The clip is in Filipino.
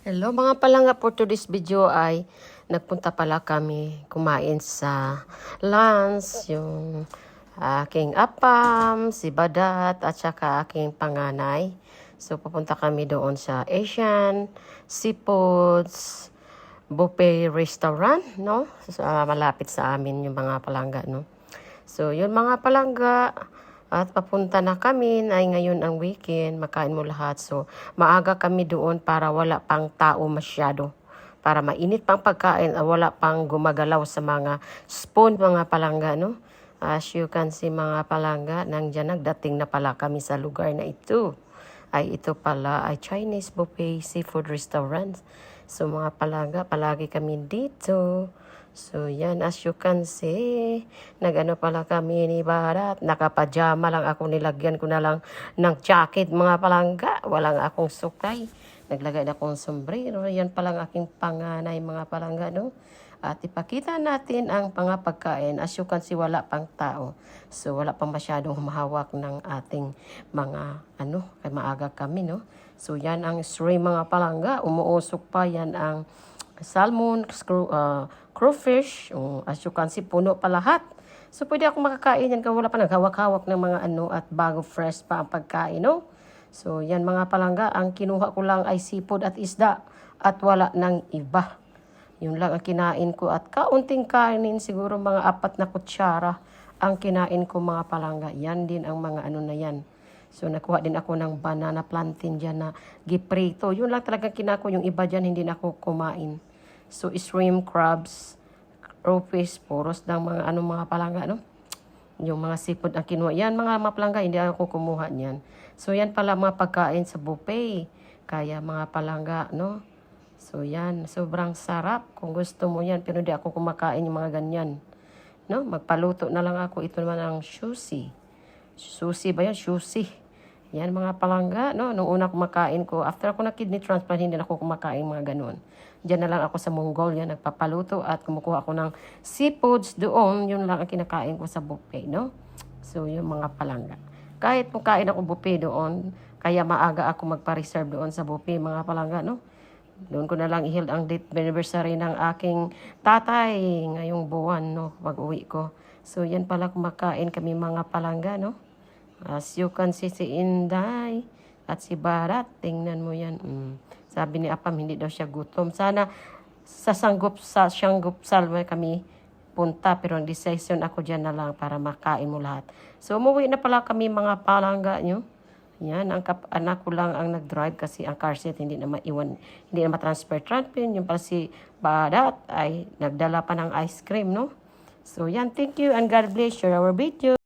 Hello mga palangga, for today's video ay nagpunta pala kami kumain sa lunch, yung aking apam, si Badat at saka aking panganay. So pupunta kami doon sa Asian Seafoods Buffet Restaurant, no? Malapit sa amin yung mga palangga, no? So yun mga palangga, at papunta na kami, ay ngayon ang weekend, makain mo lahat. So, maaga kami doon para wala pang tao masyado. Para mainit pang pagkain, wala pang gumagalaw sa mga spoon, mga palangga, no? As you can see, mga palangga, nandyan nagdating na pala kami sa lugar na ito. Ito pala ay Chinese Buffet Seafood Restaurant. So, mga palangga, palagi kami dito. So, yan, as you can see, nag-ano pala kami ni Barat. Nakapajama lang ako, nilagyan ko na lang ng jacket, mga palangga. Walang akong sukay. Naglagay na akong sombrero. Yan palang aking panganay, mga palangga, no? At ipakita natin ang pagkain. As you can see, wala pang tao. So, wala pang masyadong humahawak ng ating mga, kay maaga kami, no? So, yan ang shrimp, mga palangga. Umuusok pa yan ang salmon, crayfish, as you can see, puno pa lahat. So, pwede ako makakain yan kung wala pa naghawak-hawak ng mga at bago fresh pa ang pagkain, no? So, yan mga palangga, ang kinuha ko lang ay seafood at isda at wala ng iba. Yun lang ang kinain ko at kaunting kainin, siguro mga 4 na kutsara ang kinain ko, mga palangga. Yan din ang mga na yan. So, nakuha din ako ng banana plantain dyan na giprito. Yun lang talaga kinako, yung iba dyan hindi na ako kumain. So, shrimp, crabs, crayfish, puros ng mga mga palangga, no? Yung mga seafood ang kinuha. Yan, mga palangga, hindi ako kumuha niyan. So, yan pala mga pagkain sa buffet. Kaya, mga palangga, no? So, yan. Sobrang sarap. Kung gusto mo yan, pero hindi ako kumakain yung mga ganyan. No? Magpaluto na lang ako. Ito naman ang sushi. Sushi ba yan? Sushi. Yan mga palangga, no? Nung una kumakain ko, after ako na kidney transplant, hindi na ako kumakain mga ganun. Diyan na lang ako sa Mongolia, nagpapaluto at kumukuha ako ng seafoods doon. Yun lang ang kinakain ko sa buffet, no? So, yung mga palangga. Kahit kung kain ako buffet doon, kaya maaga ako magpa-reserve doon sa buffet, mga palangga, no? Doon ko na lang i-hold ang date anniversary ng aking tatay ngayong buwan, no? Pag-uwi ko. So, yan pala kumakain kami, mga palangga, no? As you can see, si Inday at si Barat, tingnan mo yan. Sabi ni Apam, hindi daw siya gutom. Sana sa Sanggupsal kami punta, pero ang decision ako dyan na lang para makain mo lahat. So, umuwi na pala kami, mga palangga nyo. Yan, ang anak ko lang ang nag-drive kasi ang car seat hindi na maiwan, hindi na matransfer. Yung pala si Barat ay nagdala pa ng ice cream, no? So, yan, thank you and God bless you our video.